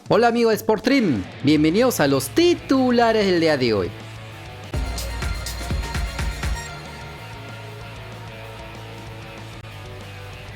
Hola amigo de Sportstream, bienvenidos a los titulares del día de hoy.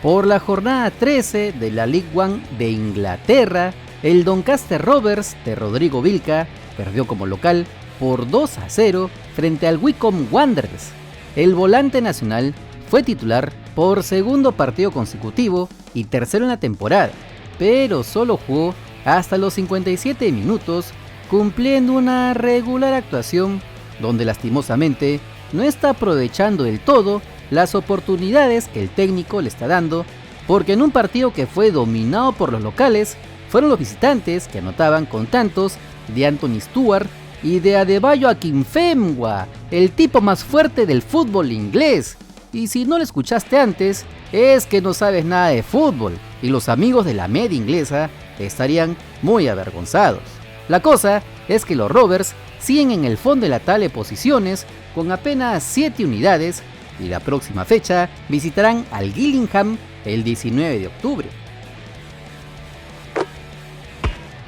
Por la jornada 13 de la League One de Inglaterra, el Doncaster Rovers de Rodrigo Vilca perdió como local por 2-0 frente al Wycombe Wanderers. El volante nacional fue titular por segundo partido consecutivo y tercero en la temporada, pero solo jugó hasta los 57 minutos, cumpliendo una regular actuación donde lastimosamente no está aprovechando del todo las oportunidades que el técnico le está dando, porque en un partido que fue dominado por los locales, fueron los visitantes que anotaban con tantos de Anthony Stewart y de Adebayo Akinfenwa, el tipo más fuerte del fútbol inglés. Y si no lo escuchaste antes, es que no sabes nada de fútbol, y los amigos de la media inglesa estarían muy avergonzados. La cosa es que los Rovers siguen en el fondo de la tabla de posiciones con apenas 7 unidades y la próxima fecha visitarán al Gillingham el 19 de octubre.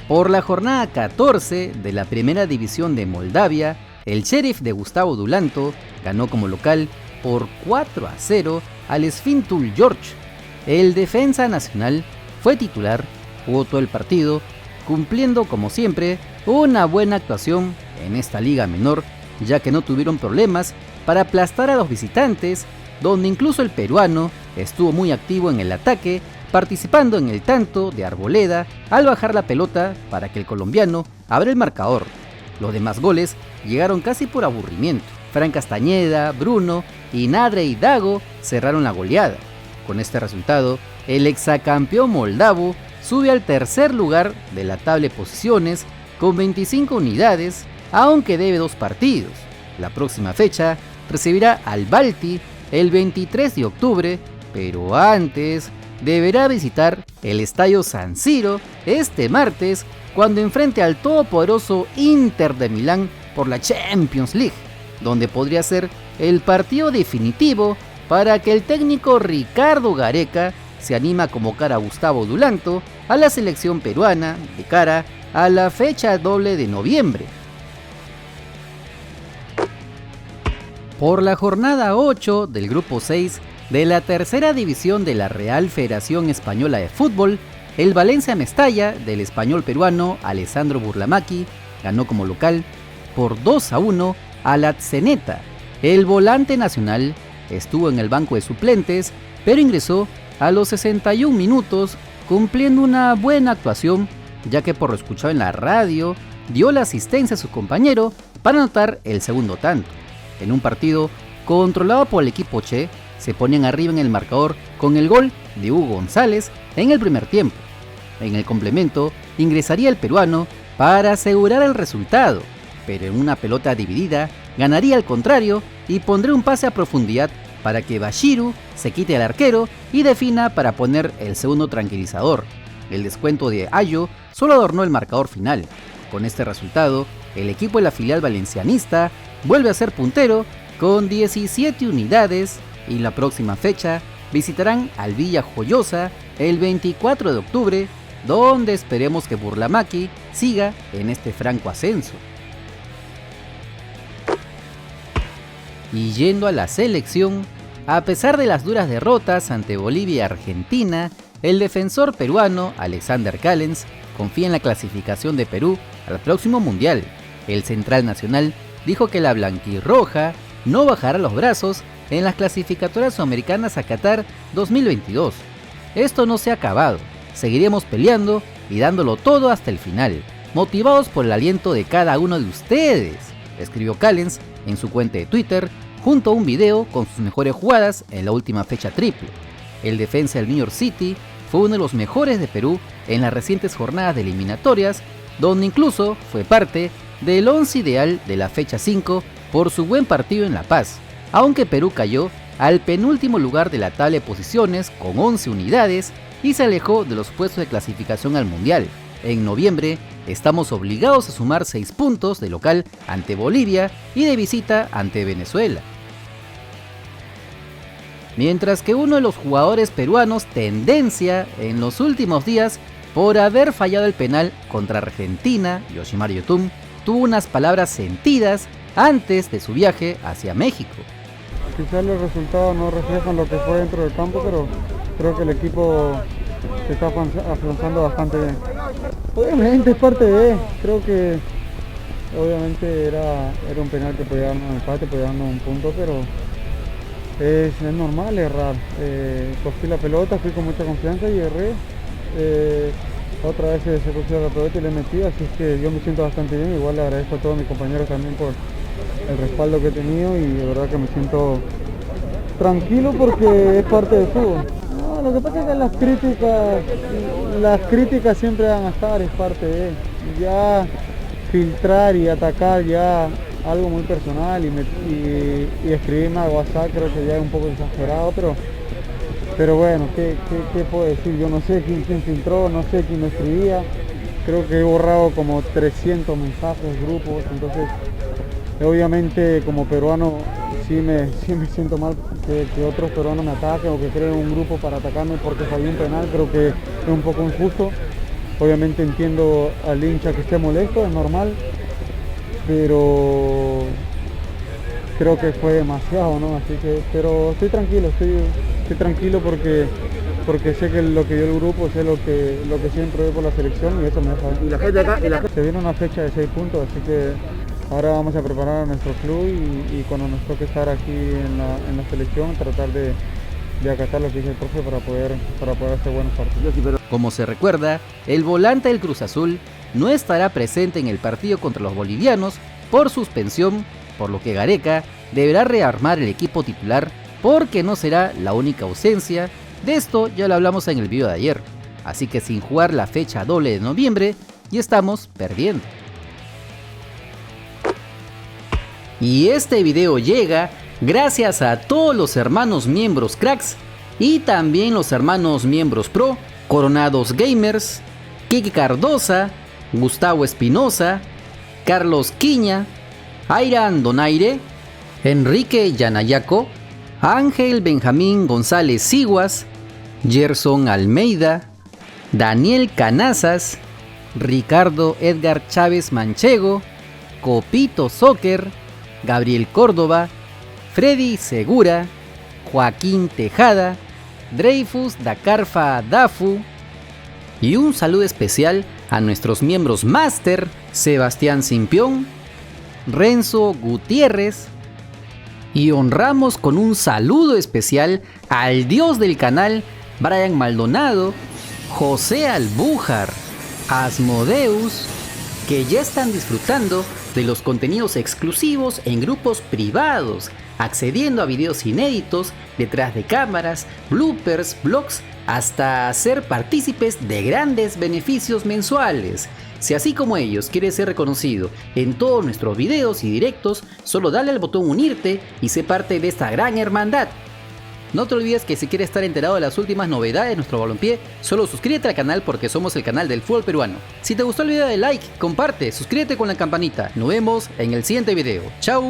Por la jornada 14 de la Primera División de Moldavia, el Sheriff de Gustavo Dulanto ganó como local por 4-0 al Svintul George. El defensa nacional fue titular, jugó todo el partido, cumpliendo como siempre una buena actuación en esta liga menor, ya que no tuvieron problemas para aplastar a los visitantes, donde incluso el peruano estuvo muy activo en el ataque, participando en el tanto de Arboleda al bajar la pelota para que el colombiano abra el marcador. Los demás goles llegaron casi por aburrimiento. Fran Castañeda, Bruno y Nadre y Dago cerraron la goleada. Con este resultado, el exacampeón moldavo sube al tercer lugar de la tabla de posiciones con 25 unidades, aunque debe 2 partidos. La próxima fecha recibirá al Balti el 23 de octubre, pero antes deberá visitar el Estadio San Siro este martes cuando enfrente al todopoderoso Inter de Milán por la Champions League, donde podría ser el partido definitivo para que el técnico Ricardo Gareca se anima a convocar a Gustavo Dulanto a la selección peruana de cara a la fecha doble de noviembre. Por la jornada 8 del grupo 6 de la tercera división de la Real Federación Española de Fútbol, el Valencia Mestalla del español peruano Alessandro Burlamaqui ganó como local por 2-1 al Atzeneta. El volante nacional estuvo en el banco de suplentes, pero ingresó a los 61 minutos cumpliendo una buena actuación, ya que por lo escuchado en la radio dio la asistencia a su compañero para anotar el segundo tanto. En un partido controlado por el equipo Che, se ponían arriba en el marcador con el gol de Hugo González en el primer tiempo. En el complemento ingresaría el peruano para asegurar el resultado, pero en una pelota dividida ganaría al contrario y pondría un pase a profundidad para que Bashiru se quite al arquero y defina para poner el segundo tranquilizador. El descuento de Ayo solo adornó el marcador final. Con este resultado, el equipo de la filial valencianista vuelve a ser puntero con 17 unidades y la próxima fecha visitarán al Villa Joyosa el 24 de octubre, donde esperemos que Burlamaqui siga en este franco ascenso. Y yendo a la selección, a pesar de las duras derrotas ante Bolivia y Argentina, el defensor peruano Alexander Callens confía en la clasificación de Perú al próximo Mundial. El central nacional dijo que la blanquirroja no bajará los brazos en las clasificatorias sudamericanas a Qatar 2022. Esto no se ha acabado, seguiremos peleando y dándolo todo hasta el final, motivados por el aliento de cada uno de ustedes, escribió Callens en su cuenta de Twitter, junto a un video con sus mejores jugadas en la última fecha triple. El defensa del New York City fue uno de los mejores de Perú en las recientes jornadas de eliminatorias, donde incluso fue parte del 11 ideal de la fecha 5 por su buen partido en La Paz, aunque Perú cayó al penúltimo lugar de la tabla de posiciones con 11 unidades y se alejó de los puestos de clasificación al Mundial. En noviembre estamos obligados a sumar 6 puntos de local ante Bolivia y de visita ante Venezuela. Mientras que uno de los jugadores peruanos tendencia en los últimos días por haber fallado el penal contra Argentina. Yoshimar Yotun tuvo unas palabras sentidas antes de su viaje hacia México. Quizás los resultados no reflejan lo que fue dentro del campo, pero creo que el equipo se está afianzando bastante bien. Obviamente es parte de, creo que obviamente era un penal que podía darnos un empate, podía darnos un punto, pero es normal errar. Cogí la pelota, fui con mucha confianza y erré. Otra vez se cogió la pelota y le metí, así es que yo me siento bastante bien. Igual le agradezco a todos mis compañeros también por el respaldo que he tenido y de verdad que me siento tranquilo porque es parte del fútbol. No, lo que pasa es que las críticas siempre van a estar, es parte de ya filtrar y atacar ya algo muy personal y escribirme a WhatsApp creo que ya es un poco exagerado, pero bueno, ¿qué puedo decir? Yo no sé quién filtró, no sé quién me escribía, creo que he borrado como 300 mensajes, grupos, entonces obviamente como peruano sí me siento mal que otros peruanos me ataquen o que creen un grupo para atacarme porque fallé un penal, creo que es un poco injusto. Obviamente entiendo al hincha que esté molesto, es normal, pero creo que fue demasiado, ¿no? Así que, pero estoy tranquilo porque sé que lo que dio el grupo, sé lo que siempre doy por la selección y eso me deja. Y la gente acá, se viene una fecha de 6 puntos, así que ahora vamos a preparar a nuestro club y cuando nos toque estar aquí en la selección, tratar de acatar lo que dice el profe para poder hacer buenos partidos. Como se recuerda, el volante del Cruz Azul no estará presente en el partido contra los bolivianos por suspensión, por lo que Gareca deberá rearmar el equipo titular porque no será la única ausencia. De esto ya lo hablamos en el video de ayer, así que sin jugar la fecha doble de noviembre ya estamos perdiendo. Y este video llega gracias a todos los hermanos miembros cracks y también los hermanos miembros pro, Coronados Gamers, Kiki Cardosa, Gustavo Espinosa, Carlos Quiña, Airan Donaire, Enrique Yanayaco, Ángel Benjamín González Siguas, Gerson Almeida, Daniel Canazas, Ricardo Edgar Chávez Manchego, Copito Soccer, Gabriel Córdoba, Freddy Segura, Joaquín Tejada, Dreyfus Dacarfa Dafu y un saludo especial a nuestros miembros Master, Sebastián Simpión, Renzo Gutiérrez, y honramos con un saludo especial al dios del canal, Brian Maldonado, José Albújar, Asmodeus, que ya están disfrutando de los contenidos exclusivos en grupos privados, accediendo a videos inéditos, detrás de cámaras, bloopers, vlogs, hasta ser partícipes de grandes beneficios mensuales. Si así como ellos quieres ser reconocido en todos nuestros videos y directos, solo dale al botón unirte y sé parte de esta gran hermandad. No te olvides que si quieres estar enterado de las últimas novedades de nuestro balompié, solo suscríbete al canal porque somos el canal del fútbol peruano. Si te gustó el video, dale like, comparte, suscríbete con la campanita. Nos vemos en el siguiente video. ¡Chao!